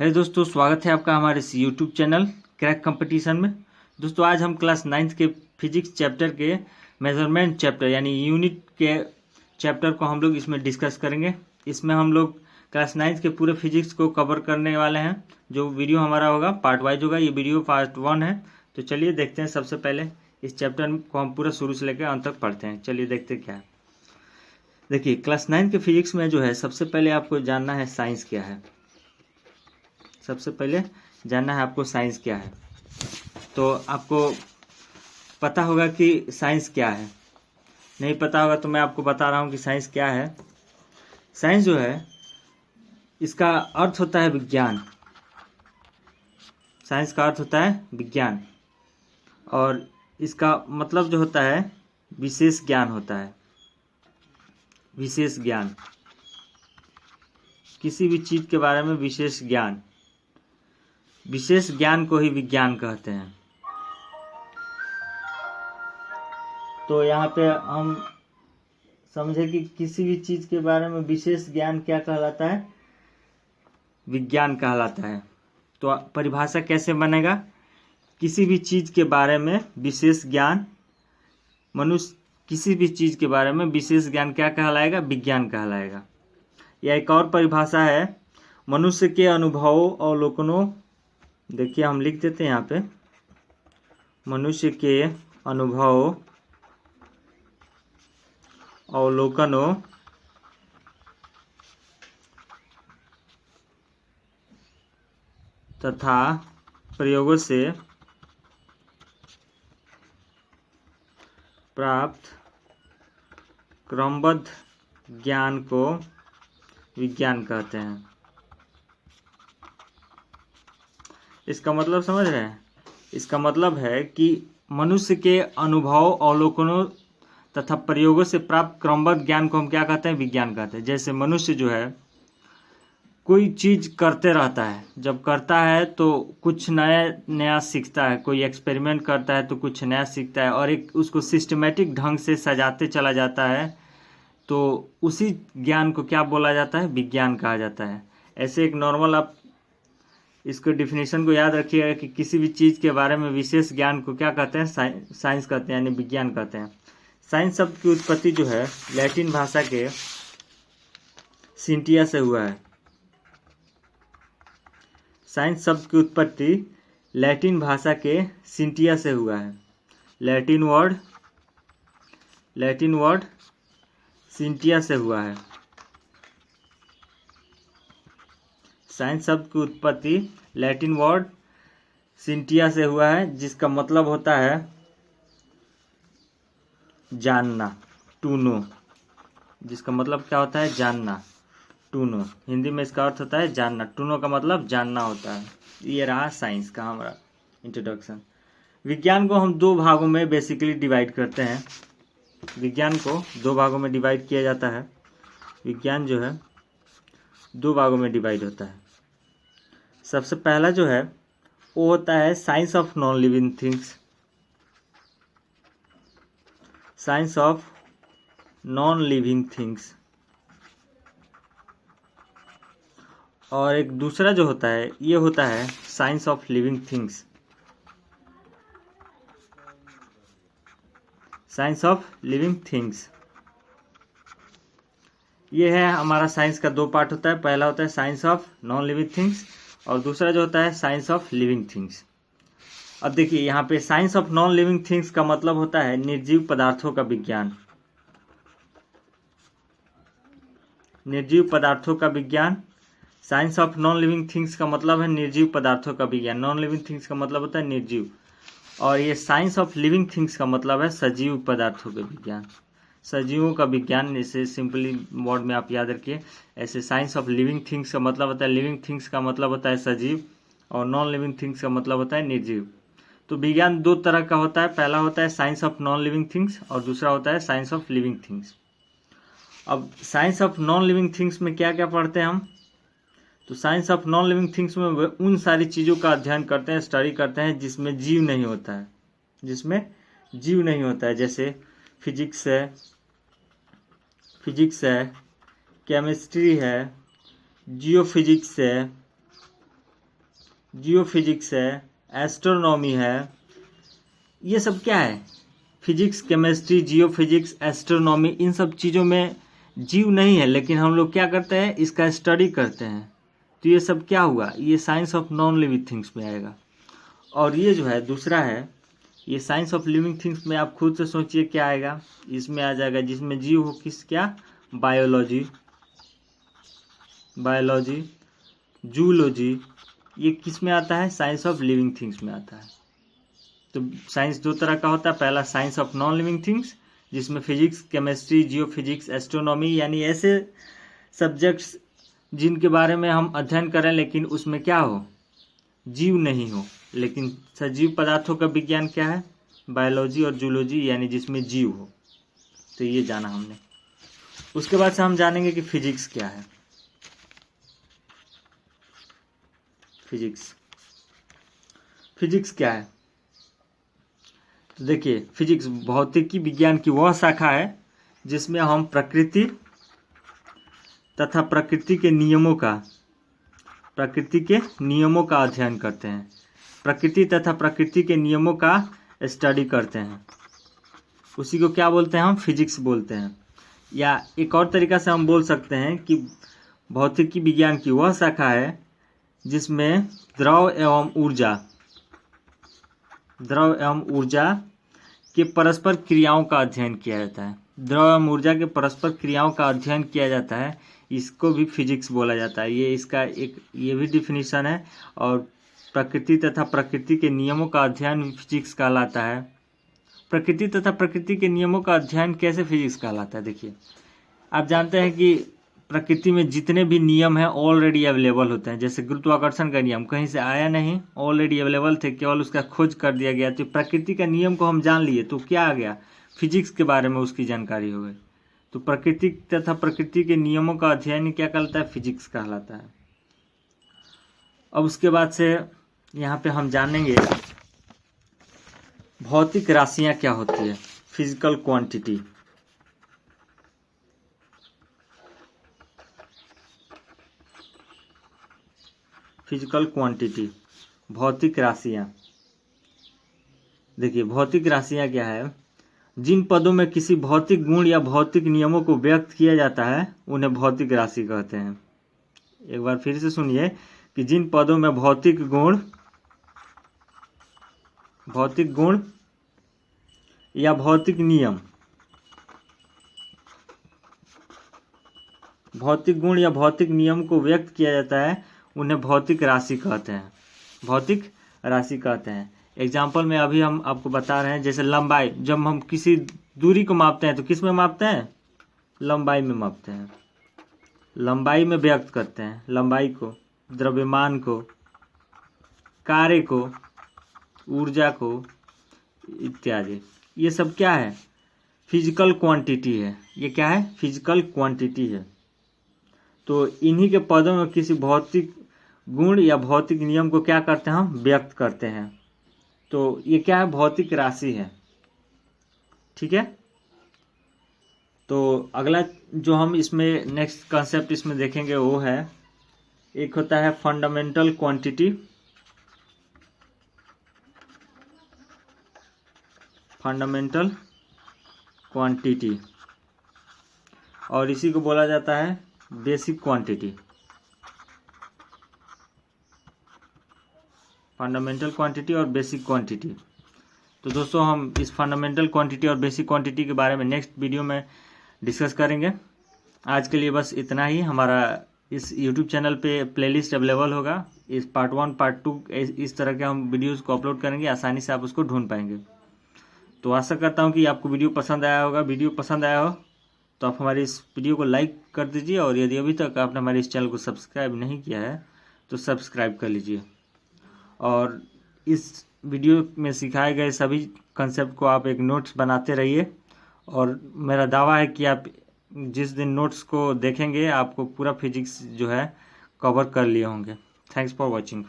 है दोस्तों, स्वागत है आपका हमारे इस यूट्यूब चैनल क्रैक कंपटीशन में। दोस्तों आज हम क्लास 9th के फिजिक्स चैप्टर के मेजरमेंट चैप्टर यानी यूनिट के चैप्टर को हम लोग इसमें डिस्कस करेंगे। इसमें हम लोग क्लास 9th के पूरे फिजिक्स को कवर करने वाले हैं। जो वीडियो हमारा होगा पार्ट वाइज होगा। ये वीडियो पार्ट 1 है। तो चलिए देखते हैं। सबसे पहले इस चैप्टर को हम पूरा शुरू से लेकर अंत तक पढ़ते हैं। चलिए देखते क्या है। देखिए, क्लास 9 के फिजिक्स में जो है सबसे पहले आपको जानना है साइंस क्या है। सबसे पहले जानना है आपको साइंस क्या है। तो आपको पता होगा कि साइंस क्या है। नहीं पता होगा तो मैं आपको बता रहा हूँ कि साइंस क्या है। साइंस जो है इसका अर्थ होता है विज्ञान। साइंस का अर्थ होता है विज्ञान और इसका मतलब जो होता है विशेष ज्ञान होता है। विशेष ज्ञान, किसी भी चीज के बारे में विशेष ज्ञान। विशेष ज्ञान को ही विज्ञान कहते हैं। तो यहाँ पे हम समझे कि किसी भी चीज के बारे में विशेष ज्ञान क्या कहलाता है, विज्ञान कहलाता है। तो परिभाषा कैसे बनेगा, किसी भी चीज के बारे में विशेष ज्ञान, मनुष्य किसी भी चीज के बारे में विशेष ज्ञान क्या कहलाएगा, विज्ञान कहलाएगा। या एक और परिभाषा है मनुष्य के अनुभवों अवलोकनों। देखिए हम लिख देते हैं यहाँ पे, मनुष्य के अनुभव अवलोकनों तथा प्रयोगों से प्राप्त क्रमबद्ध ज्ञान को विज्ञान कहते हैं। इसका मतलब समझ रहे हैं। इसका मतलब है कि मनुष्य के अनुभव अवलोकनों तथा प्रयोगों से प्राप्त क्रमबद्ध ज्ञान को हम क्या कहते हैं, विज्ञान कहते हैं। जैसे मनुष्य जो है कोई चीज करते रहता है, जब करता है तो कुछ नया नया सीखता है। कोई एक्सपेरिमेंट करता है तो कुछ नया सीखता है और एक उसको सिस्टमेटिक ढंग से सजाते चला जाता है। तो उसी ज्ञान को क्या बोला जाता है, विज्ञान कहा जाता है। ऐसे एक नॉर्मल आप इसको डिफिनेशन को याद रखिएगा कि किसी भी चीज के बारे में विशेष ज्ञान को क्या कहते हैं, साइंस कहते हैं, यानी विज्ञान कहते हैं। साइंस शब्द की उत्पत्ति जो है लैटिन भाषा के सिंटिया से हुआ है। साइंस शब्द की उत्पत्ति लैटिन भाषा के सिंटिया से हुआ है। लैटिन वर्ड सिंटिया से हुआ है। साइंस शब्द की उत्पत्ति लैटिन वर्ड सिंटिया से हुआ है, जिसका मतलब होता है जानना, टू नो। जिसका मतलब क्या होता है, जानना, टू नो। हिंदी में इसका अर्थ होता है जानना। टू नो का मतलब जानना होता है। ये रहा साइंस का हमारा इंट्रोडक्शन। विज्ञान को हम दो भागों में बेसिकली डिवाइड करते हैं। विज्ञान को दो भागों में डिवाइड किया जाता है। विज्ञान जो है दो भागों में डिवाइड होता है। सबसे पहला जो है वो होता है science of non living things. Science of non living things. और एक दूसरा जो होता है ये होता है science of living things. Science of living things, ये है हमारा साइंस का दो पार्ट होता है। पहला होता है science of non living things और दूसरा जो होता है साइंस ऑफ लिविंग थिंग्स। अब देखिए यहाँ पे science of non living things का मतलब होता है निर्जीव पदार्थों का विज्ञान। निर्जीव पदार्थों का विज्ञान। Science of non living things का मतलब है निर्जीव पदार्थों का विज्ञान। नॉन लिविंग थिंग्स का मतलब होता है निर्जीव। और ये साइंस ऑफ लिविंग थिंग्स का मतलब है सजीव पदार्थों का विज्ञान, सजीवों का विज्ञान। इसे सिंपली वर्ड में आप याद रखिए ऐसे। साइंस ऑफ लिविंग थिंग्स का मतलब होता है, लिविंग थिंग्स का मतलब होता है सजीव और नॉन लिविंग थिंग्स का मतलब होता है निर्जीव। तो विज्ञान दो तरह का होता है। पहला होता है science of non living things और दूसरा होता है साइंस ऑफ लिविंग थिंग्स। अब science of non living things में क्या क्या पढ़ते हैं हम, तो science of non living things में उन सारी चीज़ों का अध्ययन करते हैं, स्टडी करते हैं जिसमें जीव नहीं होता है। जिसमें जीव नहीं होता है, जैसे फिजिक्स है, केमिस्ट्री है, जियोफिजिक्स है, जियोफिजिक्स है, एस्ट्रोनॉमी है, ये सब क्या है? फिजिक्स, केमिस्ट्री, जियोफिजिक्स, एस्ट्रोनॉमी, इन सब चीज़ों में जीव नहीं है, लेकिन हम लोग क्या करते हैं? इसका स्टडी करते हैं। तो ये सब क्या हुआ? ये science of non living things में आएगा। और ये जो है दूसरा है, ये साइंस ऑफ लिविंग थिंग्स में आप खुद से सोचिए क्या आएगा। इसमें आ जाएगा जिसमें जीव हो, किस क्या? बायोलॉजी, बायोलॉजी, जूलॉजी, ये किस में आता है? साइंस ऑफ लिविंग थिंग्स में आता है। तो साइंस दो तरह का होता है, पहला science of non living things जिसमें फिजिक्स, केमिस्ट्री, जियोफिजिक्स, एस्ट्रोनॉमी, यानी ऐसे सब्जेक्ट्स जिनके बारे में हम अध्ययन करें लेकिन उसमें क्या हो? जीव नहीं हो। लेकिन सजीव पदार्थों का विज्ञान क्या है? बायोलॉजी और जूलॉजी, यानी जिसमें जीव हो। तो ये जाना हमने। उसके बाद से हम जानेंगे कि फिजिक्स क्या है। फिजिक्स, फिजिक्स क्या है? तो देखिए, फिजिक्स भौतिकी विज्ञान की वह शाखा है जिसमें हम प्रकृति तथा प्रकृति के नियमों का अध्ययन करते हैं। प्रकृति तथा प्रकृति के नियमों का स्टडी करते हैं। उसी को क्या बोलते हैं? हम फिजिक्स बोलते हैं। या एक और तरीका से हम बोल सकते हैं कि भौतिकी विज्ञान की वह शाखा है जिसमें द्रव एवं ऊर्जा के परस्पर क्रियाओं का अध्ययन किया जाता है। द्रव एवं ऊर्जा के परस्पर क्रियाओं का अध्ययन किया जाता है, इसको भी फिजिक्स बोला जाता है। ये इसका ये भी डिफिनीशन है। और प्रकृति तथा प्रकृति के नियमों का अध्ययन भी फिजिक्स कहलाता है। प्रकृति तथा प्रकृति के नियमों का अध्ययन कैसे फिजिक्स कहलाता है? देखिए, आप जानते हैं कि प्रकृति में जितने भी नियम हैं ऑलरेडी अवेलेबल होते हैं। जैसे गुरुत्वाकर्षण का नियम कहीं से आया नहीं, ऑलरेडी अवेलेबल थे, केवल उसका खोज कर दिया गया। तो प्रकृति का नियम को हम जान लिए तो क्या आ गया? फिजिक्स के बारे में उसकी जानकारी हो गई। तो प्रकृति तथा प्रकृति के नियमों का अध्ययन क्या कहलाता है? फिजिक्स कहलाता है। अब उसके बाद से यहाँ पे हम जानेंगे भौतिक राशियाँ क्या होती है। फिजिकल क्वांटिटी, फिजिकल क्वांटिटी, भौतिक राशियाँ। देखिए, भौतिक राशियाँ क्या है? जिन पदों में किसी भौतिक गुण या भौतिक नियमों को व्यक्त किया जाता है उन्हें भौतिक राशि कहते हैं। एक बार फिर से सुनिए कि जिन पदों में भौतिक गुण या भौतिक नियम को व्यक्त किया जाता है उन्हें भौतिक राशि कहते हैं। भौतिक राशि कहते हैं। एग्जाम्पल में अभी हम आपको बता रहे हैं, जैसे लंबाई। जब हम किसी दूरी को मापते हैं तो किस में मापते हैं? लंबाई में मापते हैं। लंबाई में व्यक्त करते हैं लंबाई को, द्रव्यमान को, कार्य को, ऊर्जा को इत्यादि। ये सब क्या है? फिजिकल क्वांटिटी है। ये क्या है? फिजिकल क्वांटिटी है। तो इन्हीं के पदों में किसी भौतिक गुण या भौतिक नियम को क्या करते हैं? हम व्यक्त करते हैं। तो ये क्या है? भौतिक राशि है। ठीक है। तो अगला जो हम इसमें नेक्स्ट कॉन्सेप्ट इसमें देखेंगे वो है, एक होता है फंडामेंटल क्वांटिटी। फंडामेंटल क्वांटिटी, और इसी को बोला जाता है बेसिक क्वांटिटी। फंडामेंटल क्वांटिटी और बेसिक क्वांटिटी। तो दोस्तों, हम इस फंडामेंटल क्वांटिटी और बेसिक क्वांटिटी के बारे में नेक्स्ट वीडियो में डिस्कस करेंगे। आज के लिए बस इतना ही। हमारा इस YouTube चैनल पे प्लेलिस्ट अवेलेबल होगा। इस पार्ट 1 पार्ट 2 इस तरह के हम वीडियोस को अपलोड करेंगे, आसानी से आप उसको ढूंढ पाएंगे। तो आशा करता हूँ कि आपको वीडियो पसंद आया होगा। वीडियो पसंद आया हो तो आप हमारी इस वीडियो को लाइक कर दीजिए, और यदि अभी तक आपने हमारे इस चैनल को सब्सक्राइब नहीं किया है तो सब्सक्राइब कर लीजिए। और इस वीडियो में सिखाए गए सभी कंसेप्ट को आप एक नोट्स बनाते रहिए, और मेरा दावा है कि आप जिस दिन नोट्स को देखेंगे आपको पूरा फिजिक्स जो है कवर कर लिए होंगे। Thanks for watching.